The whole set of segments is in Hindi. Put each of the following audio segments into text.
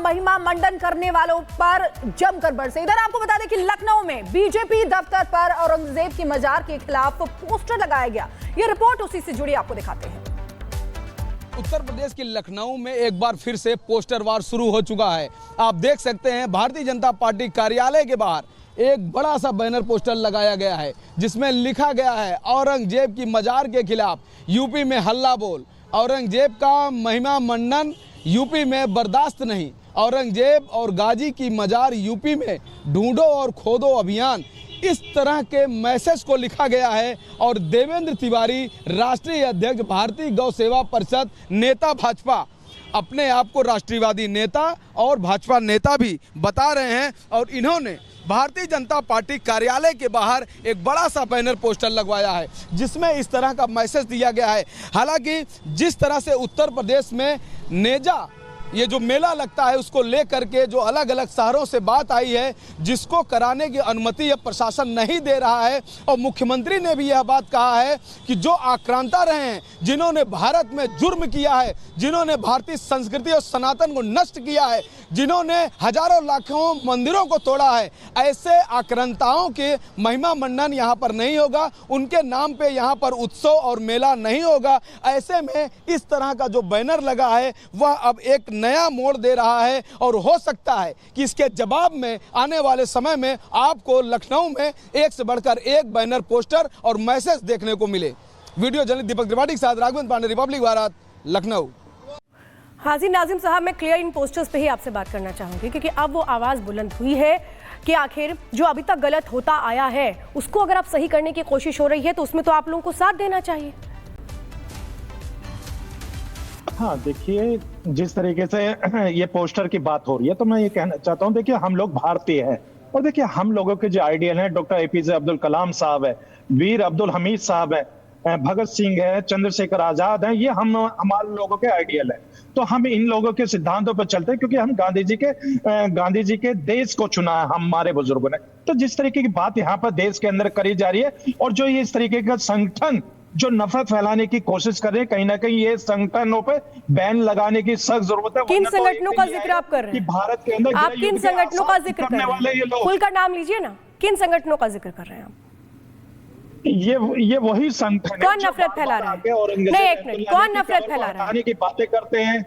महिमा मंडन करने वालों पर जमकर बरसे। इधर आपको बता दें कि लखनऊ में बीजेपी दफ्तर पर औरंगजेब की मजार के खिलाफ पोस्टर लगाया गया। ये रिपोर्ट उसी से जुड़ी आपको दिखाते हैं। उत्तर प्रदेश के लखनऊ में एक बार फिर से पोस्टर वार शुरू हो चुका है। आप देख सकते हैं भारतीय जनता पार्टी कार्यालय के बाहर एक बड़ा सा बैनर पोस्टर लगाया गया है जिसमें लिखा गया है औरंगजेब की मजार के खिलाफ यूपी में हल्ला बोल, औरंगजेब का महिमा मंडन यूपी में बर्दाश्त नहीं, औरंगजेब और गाजी की मजार यूपी में ढूंढो और खोदो अभियान। इस तरह के मैसेज को लिखा गया है और देवेंद्र तिवारी राष्ट्रीय अध्यक्ष भारतीय गौ सेवा परिषद नेता भाजपा अपने आप को राष्ट्रीयवादी नेता और भाजपा नेता भी बता रहे हैं और इन्होंने भारतीय जनता पार्टी कार्यालय के बाहर एक बड़ा सा बैनर पोस्टर लगवाया है जिसमें इस तरह का मैसेज दिया गया है। हालांकि जिस तरह से उत्तर प्रदेश में नेजा ये जो मेला लगता है उसको लेकर के जो अलग अलग शहरों से बात आई है जिसको कराने की अनुमति अब प्रशासन नहीं दे रहा है और मुख्यमंत्री ने भी यह बात कहा है कि जो आक्रांता रहे हैं, जिन्होंने भारत में जुर्म किया है, जिन्होंने भारतीय संस्कृति और सनातन को नष्ट किया है, जिन्होंने हजारों लाखों मंदिरों को तोड़ा है, ऐसे आक्रांताओं के महिमा मंडन यहाँ पर नहीं होगा, उनके नाम पे यहाँ पर उत्सव और मेला नहीं होगा। ऐसे में इस तरह का जो बैनर लगा है वह अब एक नया मोड़ दे रहा है और हो सकता है कि इसके जवाब में आने वाले समय में आपको लखनऊ में एक से बढ़कर एक बैनर पोस्टर और मैसेज देखने को मिले। वीडियो जर्नलिस्ट दीपक त्रिपाठी के साथ राघवेंद्र पांडे, रिपब्लिक भारत, लखनऊ। हाजी नाजिम साहब, मैं क्लियर इन पोस्टर्स पे ही आपसे बात करना चाहूंगी क्योंकि अब वो आवाज बुलंद हुई है कि आखिर जो अभी तक गलत होता आया है उसको अगर आप सही करने की कोशिश हो रही है तो उसमें तो आप लोगों को साथ देना चाहिए। हाँ, देखिए जिस तरीके से ये पोस्टर की बात हो रही है तो मैं ये कहना चाहता हूँ, देखिए हम लोग भारतीय हैं और देखिए हम लोगों के जो आइडियल हैं डॉक्टर एपीजे अब्दुल कलाम साहब है, वीर अब्दुल हमीद साहब है, भगत सिंह है, चंद्रशेखर आजाद है, ये हम हमारे लोगों के आइडियल है। तो हम इन लोगों के सिद्धांतों पर चलते हैं क्योंकि हम गांधी जी के देश को चुना है हमारे बुजुर्गों ने। तो जिस तरीके की बात यहाँ पर देश के अंदर करी जा रही है और जो ये इस तरीके का संगठन जो नफरत फैलाने की कोशिश कर रहे हैं, कहीं ना कहीं ये संगठनों पे बैन लगाने की सख्त जरूरत है। किन संगठनों का जिक्र आप कर रहे हैं? भारत के अंदर आप किन संगठनों का जिक्र कर रहे हैं? खुल कर नाम लीजिए ना, किन संगठनों का जिक्र कर रहे हैं आप? ये वही संगठन कौन नफरत फैला रहा है? नहीं, एक मिनट, कौन नफरत फैला रहा है? की बातें करते हैं।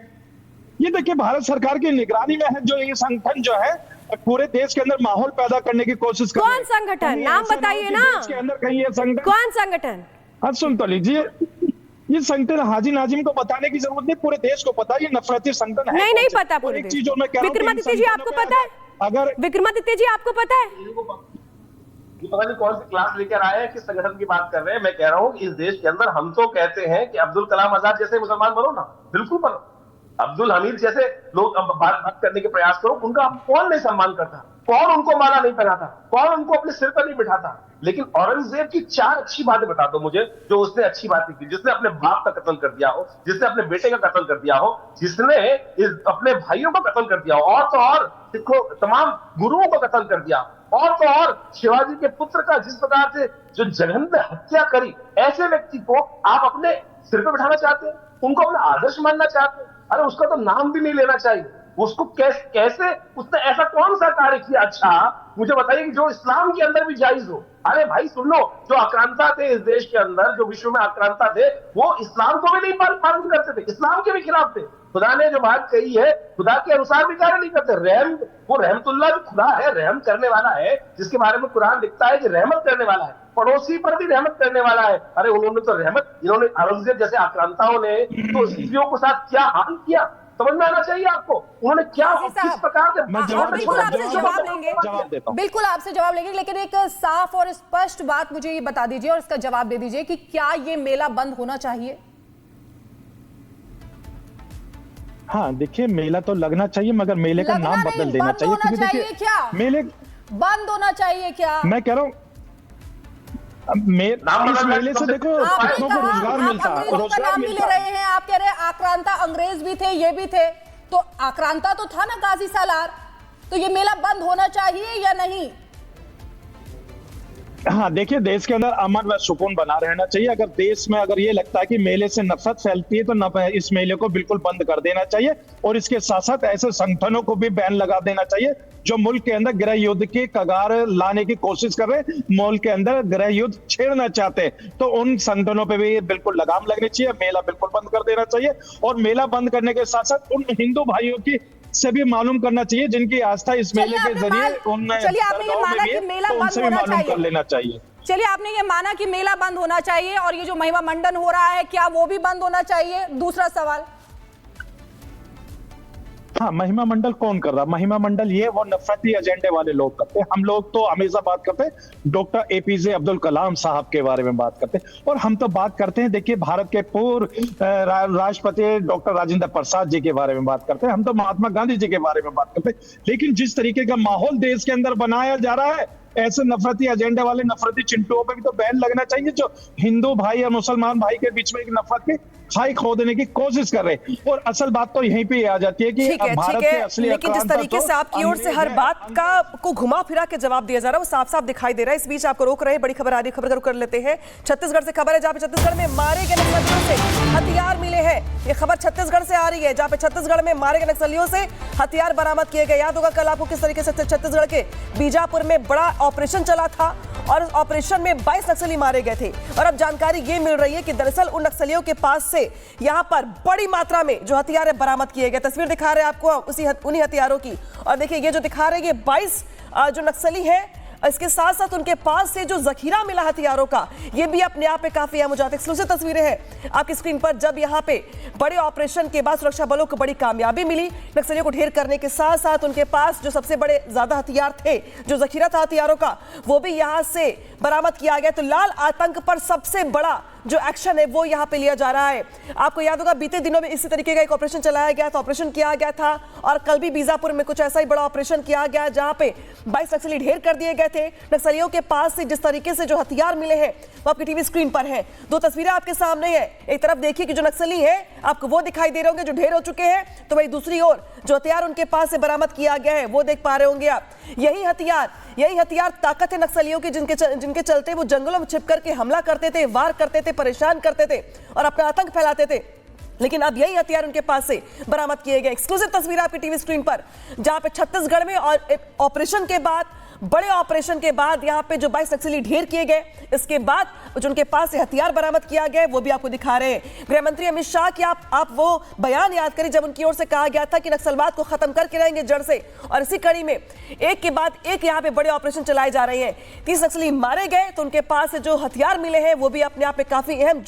ये देखिए भारत सरकार की निगरानी में है जो ये संगठन जो है पूरे देश के अंदर माहौल पैदा करने की कोशिश कर रहे हैं। कौन संगठन? नाम बताइए ना। देश के अंदर कहीं ये संगठन, कौन संगठन? अब सुन तो लीजिए, ये संगठन हाजी नाजिम को बताने की जरूरत नहीं, पूरे देश को पता है ये नफरती संगठन है। नहीं पता पूरे देश। विक्रमादित्य जी आपको पता है? अगर विक्रमादित्य जी आपको पता है? ये पता नहीं कौन सी क्लास लेकर आए हैं, किस संगठन की बात कर रहे हैं। मैं कह रहा हूँ इस देश के अंदर हम तो कहते हैं कि अब्दुल कलाम आजाद जैसे मुसलमान बनो ना, बिल्कुल बनो। अब्दुल हमीद जैसे लोग बात करने के प्रयास करो, उनका कौन नहीं सम्मान करता, कौन उनको माला नहीं पहनाता, कौन उनको अपने सिर पर नहीं बिठाता। लेकिन औरंगजेब की 4 अच्छी बातें बता दो मुझे जो उसने अच्छी बातें की, जिसने अपने बाप का कत्ल कर दिया हो, जिसने अपने बेटे का कत्ल कर दिया हो, जिसने अपने भाइयों का कत्ल कर दिया हो, और तो और सिखों तमाम गुरुओं का कत्ल कर दिया, और तो और शिवाजी के पुत्र का जिस प्रकार से जो जघन्य हत्या करी, ऐसे व्यक्ति को आप अपने सिर पर बिठाना चाहते हैं, उनको अपना आदर्श मानना चाहते हैं। अरे उसका तो नाम भी नहीं लेना चाहिए। उसको कैसे उसने ऐसा कौन सा कार्य किया अच्छा मुझे बताइए कि जो इस्लाम के अंदर भी जायज हो। अरे भाई सुन लो, जो आक्रांता थे इस देश के अंदर, जो विश्व में आक्रांता थे, वो इस्लाम को भी नहीं पालन करते थे, इस्लाम के भी खिलाफ थे। खुदा ने जो बात कही है खुदा के अनुसार भी कार्य नहीं करते। रहम, वो रहमतुल्लाह भी खुदा है, रहम करने वाला है, जिसके बारे में कुरान लिखता है कि रहमत करने वाला है, पड़ोसी पर भी रहमत करने वाला है। अरे उन्होंने तो रहमत, इन्होंने औरंगजेब जैसे आक्रांताओं ने तो स्त्रियों के साथ क्या हाल किया, समझ में आना चाहिए आपको। उन्होंने क्या किस प्रकार से, बिल्कुल आपसे जवाब लेंगे, बिल्कुल आपसे जवाब लेंगे, लेकिन एक साफ और स्पष्ट बात मुझे ये बता दीजिए और इसका जवाब दे दीजिए कि क्या ये मेला बंद होना चाहिए? हाँ देखिए, मेला तो लगना चाहिए मगर मेले का नाम बदल देना चाहिए। होना चाहिए क्या? मेले बंद होना चाहिए क्या? मैं कह रहा हूँ इस मेले से देखो कितनों को रोजगार मिलता है। रोजगार नाम भी ले रहे हैं, आप कह रहे हैं आक्रांता अंग्रेज भी थे, ये भी थे, तो आक्रांता तो था ना गाजी सालार, तो ये मेला बंद होना चाहिए या नहीं? हाँ देखिए, देश के अंदर अमन व सुकून बना रहना चाहिए। अगर देश में अगर ये लगता है कि मेले से नफरत फैलती है तो इस मेले को बिल्कुल बंद कर देना चाहिए, और इसके साथ साथ ऐसे संगठनों को भी बैन लगा देना चाहिए जो मुल्क के अंदर गृह युद्ध की कगार लाने की कोशिश कर रहे हैं, मुल्क के अंदर गृह युद्ध छेड़ना चाहते हैं। तो उन संगठनों पे भी बिल्कुल लगाम लगनी चाहिए, मेला बिल्कुल बंद कर देना चाहिए। और मेला बंद करने के साथ साथ उन हिंदू भाइयों की से भी मालूम करना चाहिए जिनकी आस्था इस मेले के जरिए चलिए आपने ये माना कि मेला बंद होना मालूम कर लेना चाहिए। चलिए आपने ये माना कि मेला बंद होना चाहिए, और ये जो महिमा मंडन हो रहा है क्या वो भी बंद होना चाहिए? दूसरा सवाल, हाँ, महिमा मंडल कौन कर रहा? महिमा मंडल ये वो नफरती एजेंडे वाले लोग करते हैं। हम लोग तो हमेशा बात करते हैं डॉक्टर एपीजे अब्दुल कलाम साहब के बारे में बात करते हैं, और हम तो बात करते हैं देखिए भारत के पूर्व राष्ट्रपति डॉक्टर राजेंद्र प्रसाद जी के बारे में बात करते हैं, हम तो महात्मा गांधी जी के बारे में बात करते हैं। लेकिन जिस तरीके का माहौल देश के अंदर बनाया जा रहा है, ऐसे नफरती एजेंडे वाले नफरती चिंटुओं पे भी तो बैन लगना चाहिए जो हिंदू भाई या मुसलमान भाई के बीच में एक नफरत की खाई खोदने की कोशिश कर रहे हैं। और असल बात तो यहीं पे आ जाती है कि भारत के असली, लेकिन जिस तरीके से आपकी ओर से हर बात का को घुमा फिरा के जवाब दिया जा रहा है वो साफ साफ दिखाई दे रहा है। इस बीच आपको रोक रहे हैं, बड़ी खबर आ रही है, खबर कर लेते हैं। छत्तीसगढ़ से खबर है जहां पे छत्तीसगढ़ में मारे गए नक्सलियों से हथियार मिले हैं। ये खबर छत्तीसगढ़ से आ रही है जहां पे छत्तीसगढ़ में मारे गए नक्सलियों से हथियार बरामद किए गए। याद होगा कल आपको किस तरीके से छत्तीसगढ़ के बीजापुर में बड़ा ऑपरेशन चला था और उस ऑपरेशन में 22 नक्सली मारे गए थे। और अब जानकारी ये मिल रही है कि दरअसल उन नक्सलियों के पास से यहां पर बड़ी मात्रा में जो हथियार बरामद किए गए। तस्वीर दिखा रहे हैं आपको उन्हीं हथियारों की, और देखिए ये जो दिखा रहे हैं ये 22 जो नक्सली हैं, इसके साथ साथ उनके पास से जो जखीरा मिला हथियारों का ये भी अपने आप में काफी अहम हो जाता है। एक्सक्लूसिव तस्वीरें हैं आपकी स्क्रीन पर, जब यहाँ पे बड़े ऑपरेशन के बाद सुरक्षा बलों को बड़ी कामयाबी मिली नक्सलियों को ढेर करने के साथ साथ उनके पास जो सबसे बड़े ज्यादा हथियार थे, जो जखीरा था हथियारों का, वो भी यहाँ से बरामद किया गया। तो लाल आतंक पर सबसे बड़ा जो एक्शन है वो यहाँ पे लिया जा रहा है। आपको याद होगा बीते दिनों में इसी तरीके का एक ऑपरेशन चलाया गया था, ऑपरेशन किया गया था, और कल भी बीजापुर में कुछ ऐसा ही बड़ा ऑपरेशन किया गया जहां पे 22 नक्सली ढेर कर दिए गए थे। नक्सलियों के पास से जिस तरीके से जो हथियार मिले हैं वो आपकी टीवी स्क्रीन पर है। दो तस्वीरें आपके सामने है, एक तरफ देखिए कि जो नक्सली है आपको वो दिखाई दे रहे होंगे जो ढेर हो चुके हैं, तो वही दूसरी ओर जो हथियार उनके पास से बरामद किया गया है वो देख पा रहे होंगे आप। यही हथियार ताकत है नक्सलियों की, जिनके चलते वो जंगलों में छिप करके हमला करते थे, वार करते थे, परेशान करते थे और अपना आतंक फैलाते थे। लेकिन अब यही हथियार उनके पास से बरामद किए गए। एक्सक्लूसिव तस्वीर आपकी टीवी स्क्रीन पर जहां पे छत्तीसगढ़ में और ऑपरेशन के बाद, बड़े ऑपरेशन के बाद यहाँ पे जो 22 नक्सली ढेर किए गए, इसके बाद जो उनके पास से हथियार बरामद किया गया वो भी आपको दिखा रहे हैं। गृह मंत्री अमित शाह की आप वो बयान याद करें जब उनकी ओर से कहा गया था कि नक्सलवाद को खत्म करके रहेंगे जड़ से, और इसी कड़ी में एक के बाद एक यहाँ पे बड़े ऑपरेशन चलाए जा रहे हैं। 30 नक्सली मारे गए तो उनके पास से जो हथियार मिले हैं वो भी अपने आप में काफी अहम,